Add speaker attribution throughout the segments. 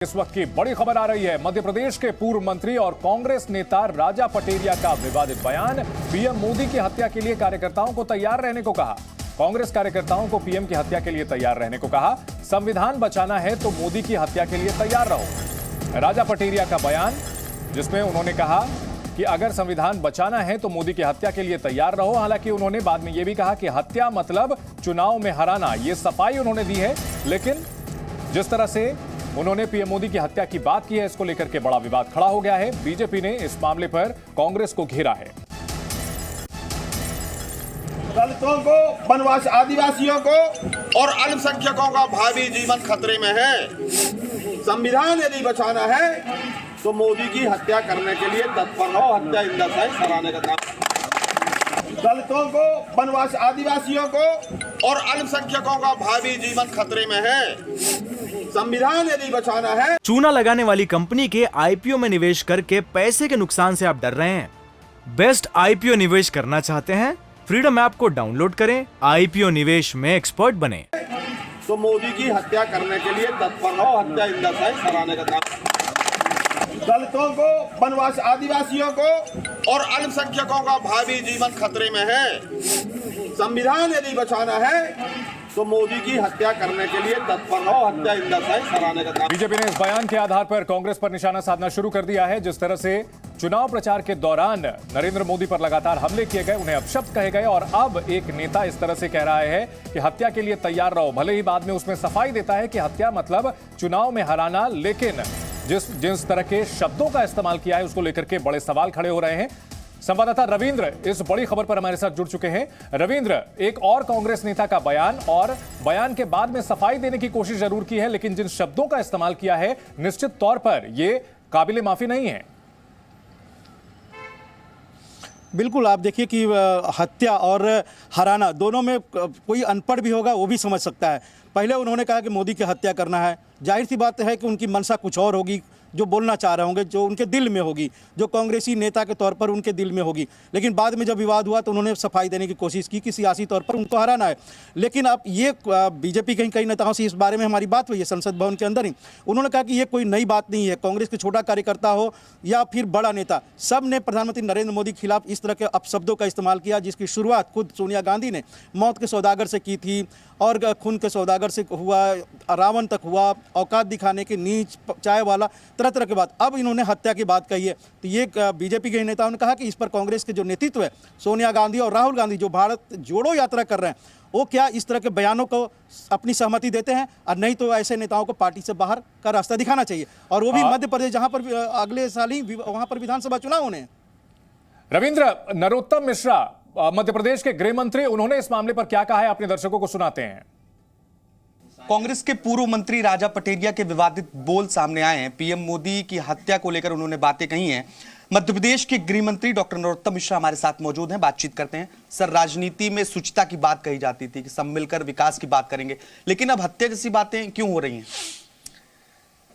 Speaker 1: इस वक्त की बड़ी खबर आ रही है। मध्य प्रदेश के पूर्व मंत्री और कांग्रेस नेता राजा पटेरिया का विवादित बयान। पीएम मोदी की हत्या के लिए कार्यकर्ताओं को तैयार रहने को कहा। कांग्रेस कार्यकर्ताओं को पीएम की हत्या के लिए तैयार रहने को कहा। संविधान बचाना है तो मोदी की हत्या के लिए तैयार रहो। राजा पटेरिया का बयान, जिसमें उन्होंने कहा कि अगर संविधान बचाना है तो मोदी की हत्या के लिए तैयार रहो। हालांकि उन्होंने बाद में यह भी कहा कि हत्या मतलब चुनाव में हराना। यह सफाई उन्होंने दी है, लेकिन जिस तरह से उन्होंने पीएम मोदी की हत्या की बात की है, इसको लेकर के बड़ा विवाद खड़ा हो गया है। बीजेपी ने इस मामले पर कांग्रेस को घेरा है।
Speaker 2: दलितों को, वनवासी आदिवासियों को और अल्पसंख्यकों का भावी जीवन खतरे में है। संविधान यदि बचाना है तो मोदी की हत्या करने के लिए तत्पर हो। हत्या इन द सेंस कराने का काम। दलितों को, वनवासी आदिवासियों को और अल्पसंख्यकों का भावी जीवन खतरे में है। संविधान यदि बचाना है।
Speaker 3: चूना लगाने वाली कंपनी के आईपीओ में निवेश करके पैसे के नुकसान से आप डर रहे हैं? बेस्ट आईपीओ निवेश करना चाहते हैं? फ्रीडम ऐप को डाउनलोड करें, आईपीओ निवेश में एक्सपर्ट बने।
Speaker 2: तो मोदी की हत्या करने के लिए तत्पर हो। हत्या इन द सेंस कराने का काम। दलितों को, वनवासी आदिवासियों को और अल्पसंख्यकों का भावी जीवन खतरे में है। संविधान यदि बचाना है तो मोदी की हत्या करने के लिए तत्पर हो। हत्या इन द सेंस कराने का काम।
Speaker 1: बीजेपी ने इस बयान के आधार पर कांग्रेस पर निशाना साधना शुरू कर दिया है। जिस तरह से चुनाव प्रचार के दौरान नरेंद्र मोदी पर लगातार हमले किए गए, उन्हें अपशब्द कहे गए, और अब एक नेता इस तरह से कह रहा है कि हत्या के लिए तैयार रहो। भले ही बाद में उसमें सफाई देता है कि हत्या मतलब चुनाव में हराना, लेकिन जिस तरह के शब्दों का इस्तेमाल किया है उसको लेकर के बड़े सवाल खड़े हो रहे हैं। संवाददाता रविंद्र इस बड़ी खबर पर हमारे साथ जुड़ चुके हैं। रविंद्र, एक और कांग्रेस नेता का बयान, और बयान के बाद में सफाई देने की कोशिश जरूर की है, लेकिन जिन शब्दों का इस्तेमाल किया है निश्चित तौर पर यह काबिले माफी नहीं है।
Speaker 4: बिल्कुल, आप देखिए कि हत्या और हराना दोनों में कोई अनपढ़ भी होगा वो भी समझ सकता है। पहले उन्होंने कहा कि मोदी की हत्या करना है। जाहिर सी बात है कि उनकी मंशा कुछ और होगी, जो बोलना चाह रहे होंगे, जो उनके दिल में होगी, जो कांग्रेसी नेता के तौर पर उनके दिल में होगी। लेकिन बाद में जब विवाद हुआ तो उन्होंने सफाई देने की कोशिश की कि सियासी तौर पर उनको हराना है। लेकिन अब ये बीजेपी के कई नेताओं से इस बारे में हमारी बात हुई है संसद भवन के अंदर ही। उन्होंने कहा कि ये कोई नई बात नहीं है। कांग्रेस के छोटा कार्यकर्ता हो या फिर बड़ा नेता, सब ने प्रधानमंत्री नरेंद्र मोदी के खिलाफ इस तरह के अपशब्दों का इस्तेमाल किया, जिसकी शुरुआत खुद सोनिया गांधी ने मौत के सौदागर से की थी, और खून के सौदागर से हुआ, रावण तक हुआ, औकात दिखाने के, नीच चाय वाला, तरह तरह के बात। अब इन्होंने हत्या की बात कही है। तो ये बीजेपी के नेताओं ने कहा कि इस पर कांग्रेस के जो नेतृत्व है, सोनिया गांधी और राहुल गांधी, जो भारत जोड़ो यात्रा कर रहे हैं, वो क्या इस तरह के बयानों को अपनी सहमति देते हैं? और नहीं तो ऐसे नेताओं को पार्टी से बाहर का रास्ता दिखाना चाहिए, और वो भी मध्य प्रदेश, जहां पर अगले साल ही वहां पर विधानसभा चुनाव होने हैं।
Speaker 1: रविंद्र, नरोत्तम मिश्रा मध्य प्रदेश के गृह मंत्री, उन्होंने इस मामले पर क्या कहा है, अपने दर्शकों को सुनाते हैं।
Speaker 5: कांग्रेस के पूर्व मंत्री राजा पटेरिया के विवादित बोल सामने आए हैं। पीएम मोदी की हत्या को लेकर उन्होंने बातें कही हैं। मध्य प्रदेश के गृह मंत्री डॉक्टर नरोत्तम मिश्रा हमारे साथ मौजूद हैं, बातचीत करते हैं। सर, राजनीति में शुचिता की बात कही जाती थी कि सब मिलकर विकास की बात करेंगे, लेकिन अब हत्या जैसी बातें क्यों हो रही हैं?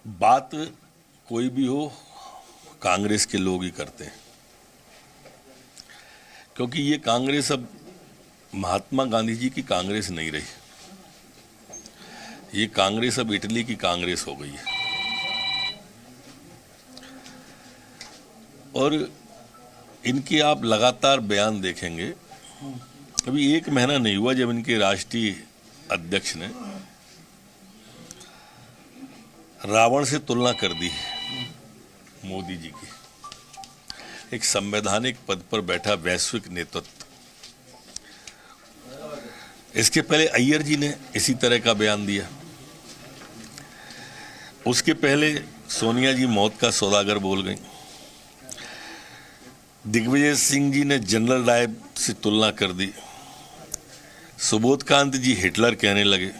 Speaker 6: बात कोई भी हो, कांग्रेस के लोग ही करते हैं, क्योंकि ये कांग्रेस अब महात्मा गांधी जी की कांग्रेस नहीं रही। ये कांग्रेस अब इटली की कांग्रेस हो गई है। और इनके आप लगातार बयान देखेंगे। अभी 1 महीना नहीं हुआ जब इनके राष्ट्रीय अध्यक्ष ने रावण से तुलना कर दी मोदी जी की। एक संवैधानिक पद पर बैठा वैश्विक नेतृत्व। इसके पहले अय्यर जी ने इसी तरह का बयान दिया। उसके पहले सोनिया जी मौत का सौदागर बोल गई। दिग्विजय सिंह जी ने जनरल डायर से तुलना कर दी। सुबोध कांत जी हिटलर कहने लगे।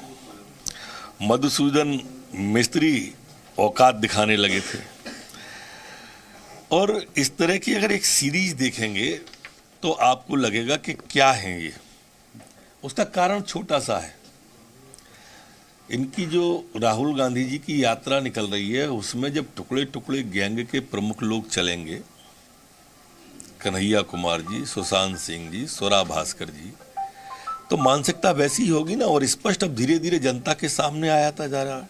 Speaker 6: मधुसूदन मिस्त्री औकात दिखाने लगे थे। और इस तरह की अगर एक सीरीज देखेंगे तो आपको लगेगा कि क्या है ये। उसका कारण छोटा सा है। इनकी जो राहुल गांधी जी की यात्रा निकल रही है, उसमें जब टुकड़े टुकड़े गैंग के प्रमुख लोग चलेंगे, कन्हैया कुमार जी, सुशांत सिंह जी, स्वरा भास्कर जी, तो मानसिकता वैसी ही होगी ना। और स्पष्ट अब धीरे धीरे जनता के सामने आया था जा रहा है।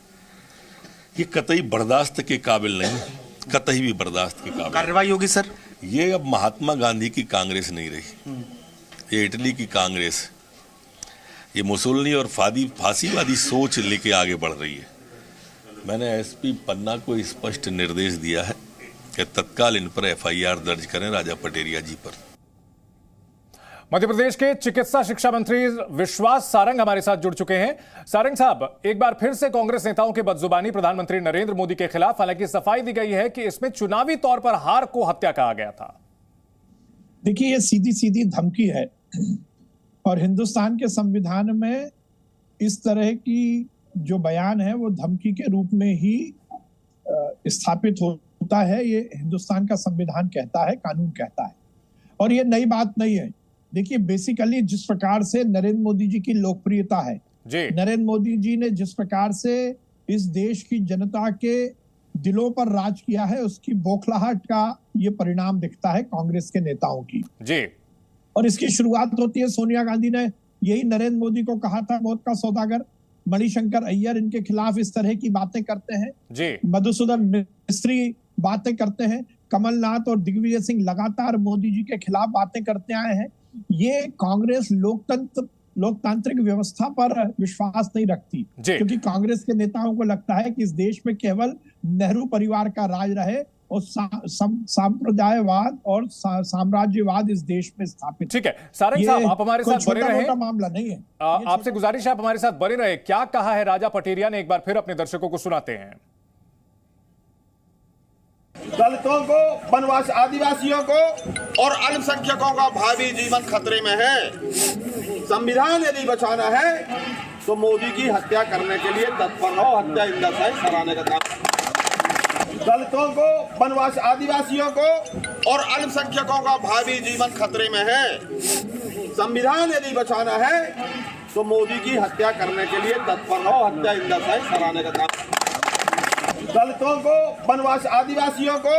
Speaker 6: ये कतई बर्दाश्त के काबिल नहीं, कतई भी बर्दाश्त के काबिल।
Speaker 5: कार्रवाई होगी सर?
Speaker 6: ये अब महात्मा गांधी की कांग्रेस नहीं रही, ये इटली की कांग्रेस, ये मुसोलिनी और फांसीवादी सोच लेके आगे बढ़ रही है। मैंने एसपी पन्ना को स्पष्ट निर्देश दिया है कि तत्काल इन पर एफआईआर दर्ज करें राजा पटेरिया जी पर।
Speaker 1: मध्य प्रदेश के चिकित्सा शिक्षा मंत्री विश्वास सारंग हमारे साथ जुड़ चुके हैं। सारंग साहब, एक बार फिर से कांग्रेस नेताओं की बदजुबानी प्रधानमंत्री नरेंद्र मोदी के खिलाफ, हालांकि सफाई दी गई है कि इसमें चुनावी तौर पर हार को हत्या कहा गया था।
Speaker 7: देखिए, ये सीधी सीधी धमकी है और हिंदुस्तान के संविधान में इस तरह की जो बयान है वो धमकी के रूप में ही स्थापित होता है। ये हिंदुस्तान का संविधान कहता है, कानून कहता है, और ये नई बात नहीं है। देखिए, बेसिकली जिस प्रकार से नरेंद्र मोदी जी की लोकप्रियता है, नरेंद्र मोदी जी ने जिस प्रकार से इस देश की जनता के दिलों पर राज किया है, उसकी बौखलाहट का ये परिणाम दिखता है कांग्रेस के नेताओं की जी। और इसकी शुरुआत होती है, सोनिया गांधी ने यही नरेंद्र मोदी को कहा था, मौत का सौदागर। मणिशंकर अय्यर इनके खिलाफ इस तरह की बातें करते हैं जी। मधुसूदन मिस्त्री बातें करते हैं, कमलनाथ और दिग्विजय सिंह लगातार मोदी जी के खिलाफ बातें करते आए हैं। ये कांग्रेस लोकतांत्रिक व्यवस्था पर विश्वास नहीं रखती, क्योंकि कांग्रेस के नेताओं को लगता है कि इस देश में केवल नेहरू परिवार का राज रहे और सांप्रदायवाद और साम्राज्यवाद इस देश में स्थापित।
Speaker 1: ठीक है सारंग साहब, आप हमारे साथ बने रहे।
Speaker 7: मामला नहीं है,
Speaker 1: आपसे गुजारिश है आप हमारे साथ बने रहे। क्या कहा है राजा पटेरिया ने, एक बार फिर अपने दर्शकों को सुनाते हैं।
Speaker 2: दलितों को, वनवासी आदिवासियों को और अल्पसंख्यकों का भावी जीवन खतरे में है। संविधान यदि बचाना है तो मोदी की हत्या करने के लिए तत्पर हो। हत्या इन दशाएं सराहने का काम। दलितों को, वनवासी आदिवासियों को और अल्पसंख्यकों का भावी जीवन खतरे में है। संविधान यदि बचाना है तो मोदी की हत्या करने के लिए तत्पर हो। हत्या इन दशाएं सराहने का काम। दलितों को, वनवासी आदिवासियों को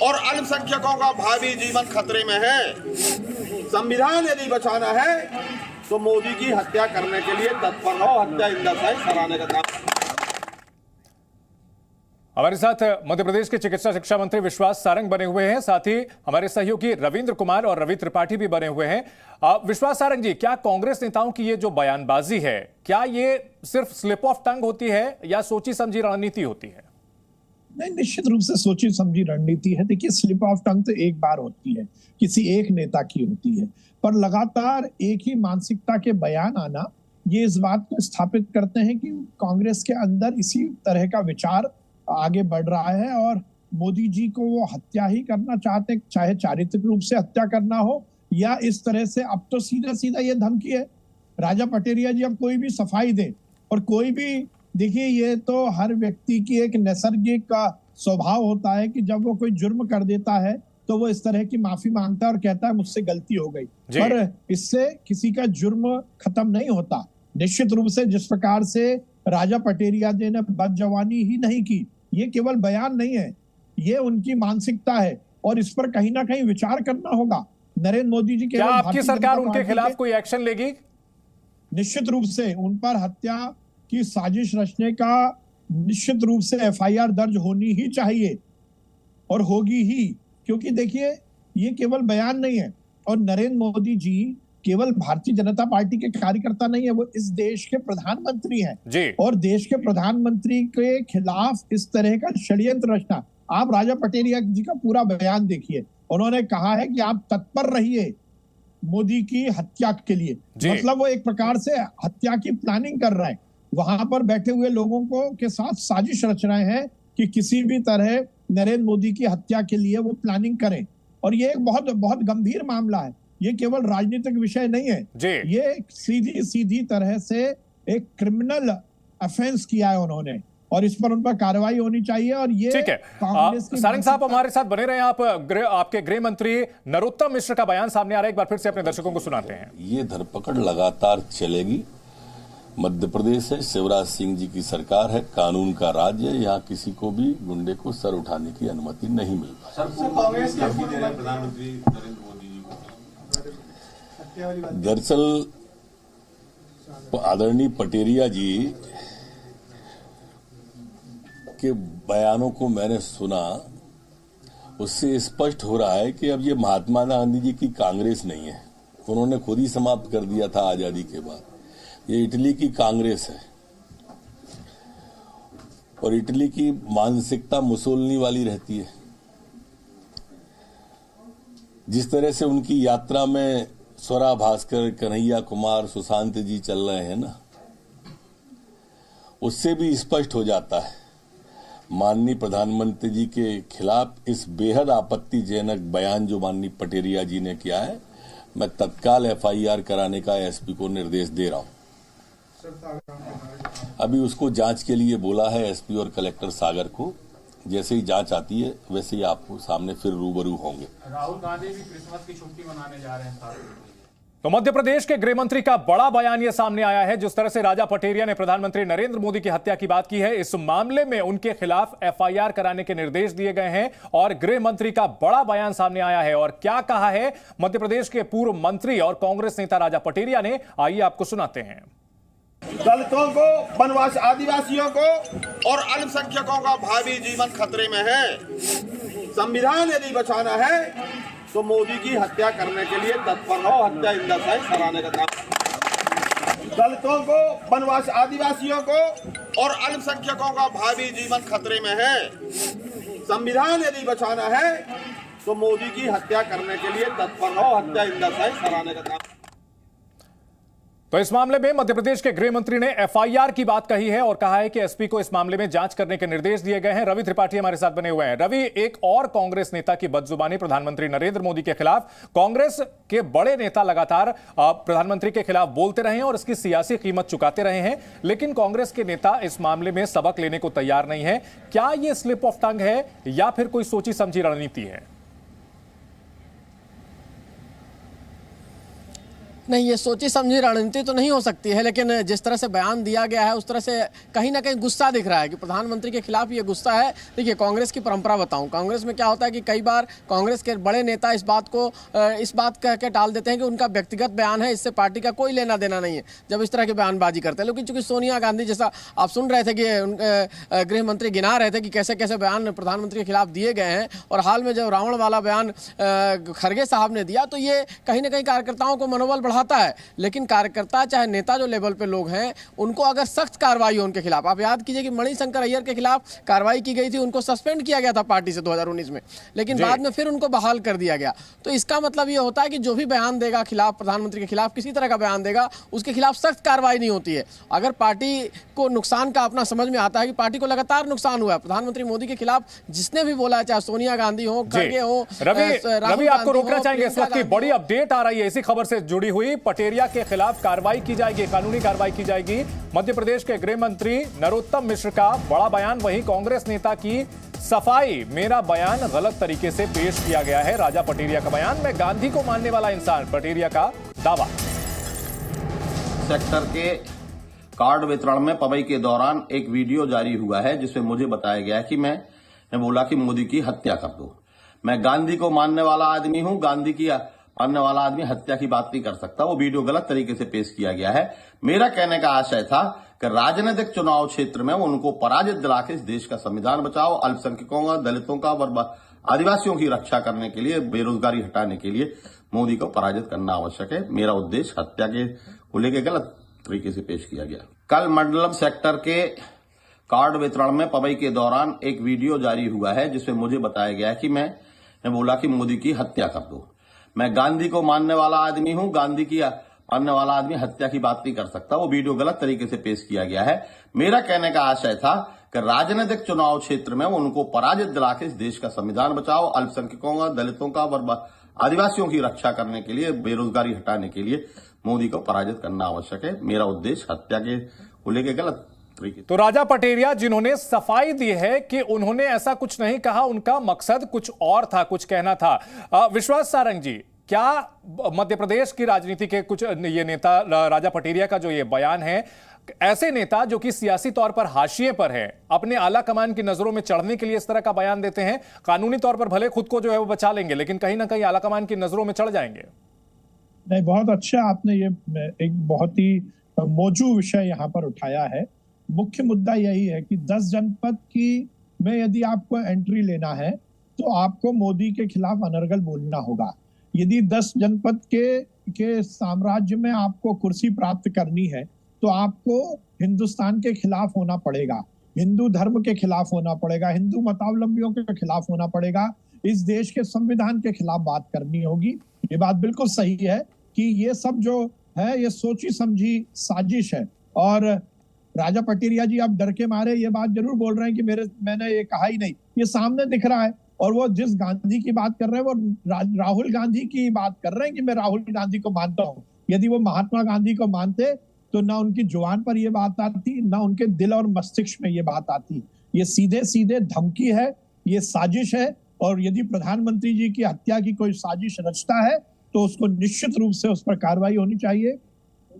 Speaker 2: और अल्पसंख्यकों का भावी जीवन खतरे में है। संविधान यदि बचाना है तो मोदी की हत्या करने के लिए तत्पर हो। हत्या इन दशाएं सराहने का काम।
Speaker 1: हमारे साथ मध्य प्रदेश के चिकित्सा शिक्षा मंत्री विश्वास सारंग बने हुए हैं, साथ ही हमारे सहयोगी रविंद्र कुमार और रवि त्रिपाठी भी बने हुए हैं। विश्वास सारंग जी, क्या कांग्रेस नेताओं की ये जो बयानबाजी है, क्या ये सिर्फ स्लिप ऑफ टंग होती है या सोची समझी रणनीति होती है?
Speaker 7: नहीं, निश्चित रूप से सोची समझी रणनीति है। देखिए, स्लिप ऑफ टंग तो एक बार होती है, किसी एक नेता की होती है, पर लगातार एक ही मानसिकता के बयान आना ये इस बात को स्थापित करते हैं कि कांग्रेस के अंदर इसी तरह का विचार आगे बढ़ रहा है और मोदी जी को वो हत्या ही करना चाहते, चाहे चारित्रिक रूप से हत्या करना हो या इस तरह से। अब तो सीधा सीधा ये धमकी है। राजा पटेरिया जी अब कोई भी सफाई दे और कोई भी, देखिए ये तो हर व्यक्ति की एक नैसर्गिक का स्वभाव होता है कि जब वो कोई जुर्म कर देता है तो वो इस तरह की माफी मांगता है और कहता है मुझसे गलती हो गई, पर इससे किसी का जुर्म खत्म नहीं होता। निश्चित रूप से जिस प्रकार से राजा पटेरिया जी ने बदजवानी ही नहीं की, ये केवल बयान नहीं है, ये उनकी मानसिकता है और इस पर कहीं ना कहीं विचार करना होगा। नरेंद्र मोदी जी के,
Speaker 1: क्या आपकी सरकार उनके खिलाफ कोई एक्शन लेगी?
Speaker 7: निश्चित रूप से उन पर हत्या की साजिश रचने का निश्चित रूप से एफआईआर दर्ज होनी ही चाहिए और होगी ही, क्योंकि देखिए ये केवल बयान नहीं है और नरेंद्र मोदी जी केवल भारतीय जनता पार्टी के कार्यकर्ता नहीं है, वो इस देश के प्रधानमंत्री हैं और देश के प्रधानमंत्री के खिलाफ इस तरह का षड्यंत्र रचना। आप राजा पटेरिया जी का पूरा बयान देखिए, उन्होंने कहा है कि आप तत्पर रहिए मोदी की हत्या के लिए, मतलब वो एक प्रकार से हत्या की प्लानिंग कर रहे हैं। वहां पर बैठे हुए लोगों को के साथ साजिश रच रहे हैं कि किसी भी तरह नरेंद्र मोदी की हत्या के लिए वो प्लानिंग करें, और ये एक बहुत बहुत गंभीर मामला है। ये केवल राजनीतिक विषय नहीं है, ये सीधी सीधी तरह से एक क्रिमिनल ऑफेंस किया है उन्होंने और इस पर उन पर कार्रवाई होनी चाहिए। और ये
Speaker 1: ठीक है। सारंग साहब हमारे साथ बने रहे। आपके गृह मंत्री नरोत्तम मिश्र का बयान सामने आ रहा है, एक बार फिर से अपने दर्शकों को सुनाते हैं।
Speaker 6: ये धरपकड़ लगातार चलेगी। मध्य प्रदेश है, शिवराज सिंह जी की सरकार है, कानून का राज्य है, यहाँ किसी को भी गुंडे को सर उठाने की अनुमति नहीं मिल पाएगी। दरअसल आदरणीय पटेरिया जी उसके बयानों को मैंने सुना, उससे स्पष्ट हो रहा है कि अब ये महात्मा गांधी जी की कांग्रेस नहीं है, उन्होंने खुद ही समाप्त कर दिया था आजादी के बाद। ये इटली की कांग्रेस है और इटली की मानसिकता मुसोलिनी वाली रहती है। जिस तरह से उनकी यात्रा में स्वरा भास्कर, कन्हैया कुमार, सुशांत जी चल रहे हैं ना, उससे भी स्पष्ट हो जाता है माननीय प्रधानमंत्री जी के खिलाफ इस बेहद आपत्तिजनक बयान जो माननीय पटेरिया जी ने किया है। मैं तत्काल एफआईआर कराने का एसपी को निर्देश दे रहा हूं। अभी उसको जांच के लिए बोला है एसपी और कलेक्टर सागर को। जैसे ही जांच आती है वैसे ही आपको सामने फिर रूबरू होंगे।
Speaker 8: राहुल गांधी भी क्रिसमस की छुट्टी मनाने जा रहे हैं।
Speaker 1: तो मध्य प्रदेश के गृह मंत्री का बड़ा बयान यह सामने आया है। जिस तरह से राजा पटेरिया ने प्रधानमंत्री नरेंद्र मोदी की हत्या की बात की है, इस मामले में उनके खिलाफ एफआईआर कराने के निर्देश दिए गए हैं और गृह मंत्री का बड़ा बयान सामने आया है। और क्या कहा है मध्य प्रदेश के पूर्व मंत्री और कांग्रेस नेता राजा पटेरिया ने, आइए आपको सुनाते हैं।
Speaker 2: दलितों को, वनवासी आदिवासियों को और अल्पसंख्यकों का भावी जीवन खतरे में है। संविधान यदि बचाना है तो मोदी की हत्या करने के लिए तत्पर रहो। हत्या इन दशाएं सराहने का काम। दलितों को, वनवासी आदिवासियों को और अल्पसंख्यकों का भावी जीवन खतरे में है। संविधान यदि बचाना है तो मोदी की हत्या करने के लिए तत्पर रहो। हत्या इन दशाएं सराहने का काम।
Speaker 1: तो इस मामले में मध्य प्रदेश के गृह मंत्री ने एफआईआर की बात कही है और कहा है कि एसपी को इस मामले में जांच करने के निर्देश दिए गए हैं। रवि त्रिपाठी हमारे साथ बने हुए हैं। रवि, एक और कांग्रेस नेता की बदजुबानी प्रधानमंत्री नरेंद्र मोदी के खिलाफ, कांग्रेस के बड़े नेता लगातार प्रधानमंत्री के खिलाफ बोलते रहे हैं और इसकी सियासी कीमत चुकाते रहे हैं, लेकिन कांग्रेस के नेता इस मामले में सबक लेने को तैयार नहीं है। क्या यह स्लिप ऑफ टंग है या फिर कोई सोची समझी रणनीति है?
Speaker 9: नहीं, ये सोची समझी रणनीति तो नहीं हो सकती है, लेकिन जिस तरह से बयान दिया गया है उस तरह से कहीं ना कहीं गुस्सा दिख रहा है कि प्रधानमंत्री के खिलाफ ये गुस्सा है। देखिए, कांग्रेस की परंपरा बताऊं, कांग्रेस में क्या होता है कि कई बार कांग्रेस के बड़े नेता इस बात कह के टाल देते हैं कि उनका व्यक्तिगत बयान है, इससे पार्टी का कोई लेना देना नहीं है, जब इस तरह की बयानबाजी करते हैं। लेकिन चूंकि सोनिया गांधी, जैसा आप सुन रहे थे कि गृह मंत्री गिना रहे थे कि कैसे कैसे बयान प्रधानमंत्री के खिलाफ दिए गए हैं, और हाल में जब रावण वाला बयान खड़गे साहब ने दिया, तो ये कहीं ना कहीं कार्यकर्ताओं को मनोबल बढ़ाता है। लेकिन कार्यकर्ता, चाहे नेता जो लेवल पे लोग हैं, उनको अगर सख्त कार्रवाई हो उनके खिलाफ, आप याद कीजिए कि मणिशंकर अय्यर के खिलाफ कार्रवाई की गई थी, उनको सस्पेंड किया गया था पार्टी से 2019 में, लेकिन बाद में फिर उनको बहाल कर दिया गया। तो इसका मतलब ये होता है कि जो भी बयान देगा खिलाफ, प्रधानमंत्री के खिलाफ किसी तरह का बयान देगा, उसके खिलाफ सख्त कार्रवाई नहीं होती है। अगर पार्टी को नुकसान का अपना समझ में आता है कि पार्टी को लगातार नुकसान हुआ है, प्रधानमंत्री मोदी के खिलाफ जिसने भी बोला है, चाहे सोनिया गांधी हो, खड़गे हो,
Speaker 1: रवि आपको रोकना चाहेंगे, इस वक्त की बड़ी अपडेट आ रही है इसी खबर से जुड़ी हुई। पटेरिया के खिलाफ कार्रवाई की जाएगी, कानूनी कार्रवाई की जाएगी। मध्य प्रदेश के गृह मंत्री नरोत्तम मिश्र का बड़ा बयान, वहीं कांग्रेस नेता की सफाई, मेरा बयान गलत तरीके से पेश किया गया है। राजा पटेरिया का बयान, मैं गांधी को मानने वाला इंसान, पटेरिया का दावा।
Speaker 2: सेक्टर के कार्ड वितरण में पवई के दौरान एक वीडियो जारी हुआ है जिसमें मुझे बताया गया है कि मैं बोला कि मोदी की हत्या कर दो। मैं गांधी को मानने वाला आदमी हूं, गांधी की मानने वाला आदमी हत्या की बात नहीं कर सकता। वो वीडियो गलत तरीके से पेश किया गया है। मेरा कहने का आशय था कि राजनीतिक चुनाव क्षेत्र में उनको पराजित दिला के इस देश का संविधान बचाओ, अल्पसंख्यकों का, दलितों का और आदिवासियों की रक्षा करने के लिए, बेरोजगारी हटाने के लिए मोदी को पराजित करना आवश्यक है। मेरा उद्देश्य हत्या के को लेकर गलत तरीके से पेश किया गया। कल मंडलम सेक्टर के कार्ड वितरण में पवई के दौरान एक वीडियो जारी हुआ है जिसमें मुझे बताया गया है कि मैं बोला कि मोदी की हत्या कर दो। मैं गांधी को मानने वाला आदमी हूं, गांधी की मानने वाला आदमी हत्या की बात नहीं कर सकता। वो वीडियो गलत तरीके से पेश किया गया है। मेरा कहने का आशय था कि राजनीतिक चुनाव क्षेत्र में उनको पराजित दिला के इस देश का संविधान बचाओ, अल्पसंख्यकों का, दलितों का और आदिवासियों की रक्षा करने के लिए, बेरोजगारी हटाने के लिए मोदी को पराजित करना आवश्यक है। मेरा उद्देश्य हत्या के को लेकर गलत।
Speaker 1: तो राजा पटेरिया जिन्होंने सफाई दी है कि उन्होंने ऐसा कुछ नहीं कहा, उनका मकसद कुछ और था, कुछ कहना था। विश्वास सारंग जी, क्या मध्य प्रदेश की राजनीति के कुछ ये नेता, राजा पटेरिया का जो ये बयान है, ऐसे नेता जो कि सियासी तौर पर हाशिए पर है, अपने आला कमान की नजरों में चढ़ने के लिए इस तरह का बयान देते हैं? कानूनी तौर पर भले खुद को जो है वो बचा लेंगे, लेकिन कहीं ना कहीं आला कमान की नजरों में चढ़ जाएंगे।
Speaker 7: नहीं, बहुत अच्छा आपने ये एक बहुत ही मौजूद विषय यहाँ पर उठाया है। मुख्य मुद्दा यही है कि 10 जनपद की में यदि आपको एंट्री लेना है तो आपको मोदी के खिलाफ अनर्गल बोलना होगा। यदि 10 जनपद के साम्राज्य में आपको कुर्सी प्राप्त करनी है तो आपको हिंदुस्तान के खिलाफ होना पड़ेगा, हिंदू धर्म के खिलाफ होना पड़ेगा, हिंदू मतावलंबियों के खिलाफ होना पड़ेगा, इस देश के संविधान के खिलाफ बात करनी होगी। ये बात बिल्कुल सही है कि ये सब जो है ये सोची समझी साजिश है। और राजा पटेरिया जी आप डर के मारे ये बात जरूर बोल रहे हैं कि मैंने ये कहा ही नहीं, ये सामने दिख रहा है। और वो जिस गांधी की बात कर रहे हैं वो राहुल गांधी की बात कर रहे हैं कि मैं राहुल गांधी को मानता हूं। यदि वो महात्मा गांधी को मानते तो ना उनकी जुबान पर ये बात आती, ना उनके दिल और मस्तिष्क में ये बात आती। ये सीधे सीधे धमकी है, ये साजिश है। और यदि प्रधानमंत्री जी की हत्या की कोई साजिश रचता है तो उसको निश्चित रूप से उस पर कार्रवाई होनी चाहिए।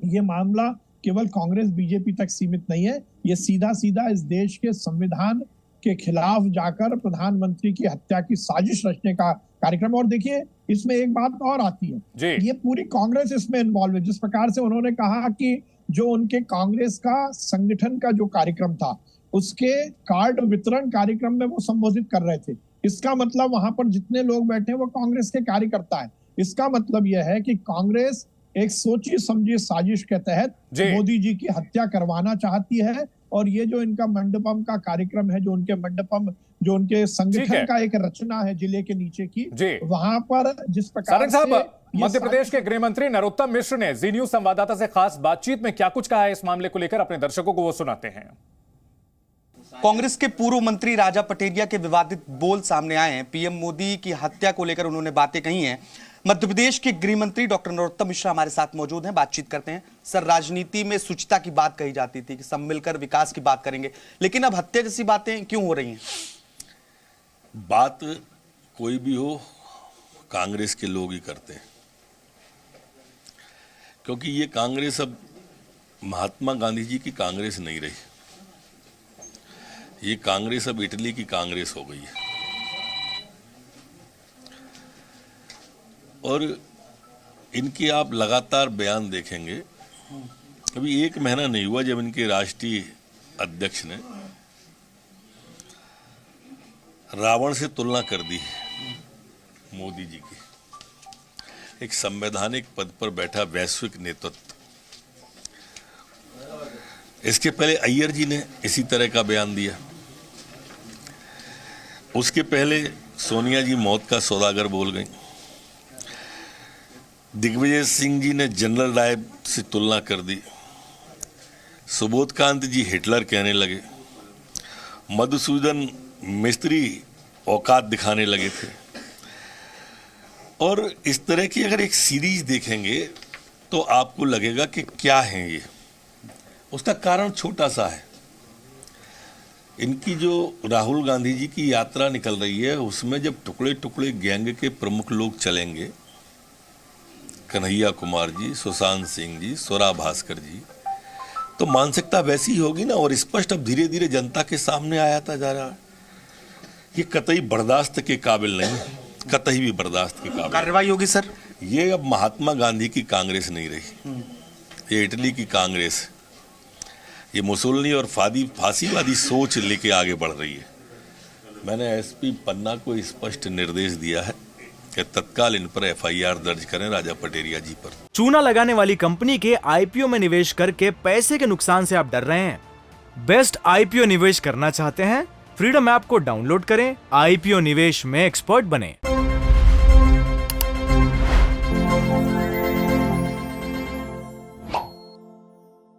Speaker 7: ये मामला केवल कांग्रेस बीजेपी तक सीमित नहीं है, ये सीधा सीधा इस देश के संविधान के खिलाफ जाकर प्रधानमंत्री की हत्या की साजिश रचने का कार्यक्रम। और देखिए इसमें एक बात और आती है, ये पूरी कांग्रेस इसमें इन्वॉल्व है। जिस प्रकार से उन्होंने कहा कि जो उनके कांग्रेस का संगठन का जो कार्यक्रम था उसके कार्ड वितरण कार्यक्रम में वो संबोधित कर रहे थे, इसका मतलब वहां पर जितने लोग बैठे हैं वो कांग्रेस के कार्यकर्ता हैं। इसका मतलब यह है कि कांग्रेस एक सोची समझी साजिश के तहत मोदी जी की हत्या करवाना चाहती है। और ये जो इनका मंडपम का कार्यक्रम है, जो उनके संगठन का एक रचना है जिले के नीचे की, वहां पर जिस प्रकार से
Speaker 1: मध्य प्रदेश के गृह मंत्री नरोत्तम मिश्र ने जी न्यूज संवाददाता से खास बातचीत में क्या कुछ कहा है इस मामले को लेकर, अपने दर्शकों को वो सुनाते हैं।
Speaker 5: कांग्रेस के पूर्व मंत्री राजा पटेरिया के विवादित बोल सामने आए हैं। पीएम मोदी की हत्या को लेकर उन्होंने बातें कही हैं। मध्य प्रदेश के गृह मंत्री डॉक्टर नरोत्तम मिश्रा हमारे साथ मौजूद हैं, बातचीत करते हैं। सर, राजनीति में शुचिता की बात कही जाती थी कि सब मिलकर विकास की बात करेंगे, लेकिन अब हत्या जैसी बातें क्यों हो रही हैं?
Speaker 6: बात कोई भी हो, कांग्रेस के लोग ही करते हैं, क्योंकि ये कांग्रेस अब महात्मा गांधी जी की कांग्रेस नहीं रही। ये कांग्रेस अब इटली की कांग्रेस हो गई है। और इनके आप लगातार बयान देखेंगे, अभी 1 महीना नहीं हुआ जब इनके राष्ट्रीय अध्यक्ष ने रावण से तुलना कर दी मोदी जी की। एक संवैधानिक पद पर बैठा वैश्विक नेतृत्व। इसके पहले अय्यर जी ने इसी तरह का बयान दिया। उसके पहले सोनिया जी मौत का सौदागर बोल गई। दिग्विजय सिंह जी ने जनरल डायर से तुलना कर दी। सुबोधकांत जी हिटलर कहने लगे। मधुसूदन मिस्त्री औकात दिखाने लगे थे। और इस तरह की अगर एक सीरीज देखेंगे तो आपको लगेगा कि क्या है ये। उसका कारण छोटा सा है। इनकी जो राहुल गांधी जी की यात्रा निकल रही है उसमें जब टुकड़े टुकड़े गैंग के प्रमुख लोग चलेंगे, कन्हैया कुमार जी, सुशांत सिंह जी, स्वरा भास्कर जी, तो मानसिकता वैसी ही होगी ना। और स्पष्ट अब धीरे धीरे जनता के सामने आया जा रहा है। ये कतई बर्दाश्त के काबिल नहीं, कतई भी बर्दाश्त के काबिल।
Speaker 5: कार्रवाई होगी सर।
Speaker 6: ये अब महात्मा गांधी की कांग्रेस नहीं रही, ये इटली की कांग्रेस। ये मुसोलिनी और फांसीवादी सोच लेके आगे बढ़ रही है। मैंने एसपी पन्ना को स्पष्ट निर्देश दिया है कि तत्काल इन पर एफआईआर दर्ज करें राजा पटेरिया जी पर।
Speaker 3: चूना लगाने वाली कंपनी के आईपीओ में निवेश करके पैसे के नुकसान से आप डर रहे हैं? बेस्ट आईपीओ निवेश करना चाहते हैं? फ्रीडम ऐप को डाउनलोड करें, आईपीओ निवेश में एक्सपर्ट बने।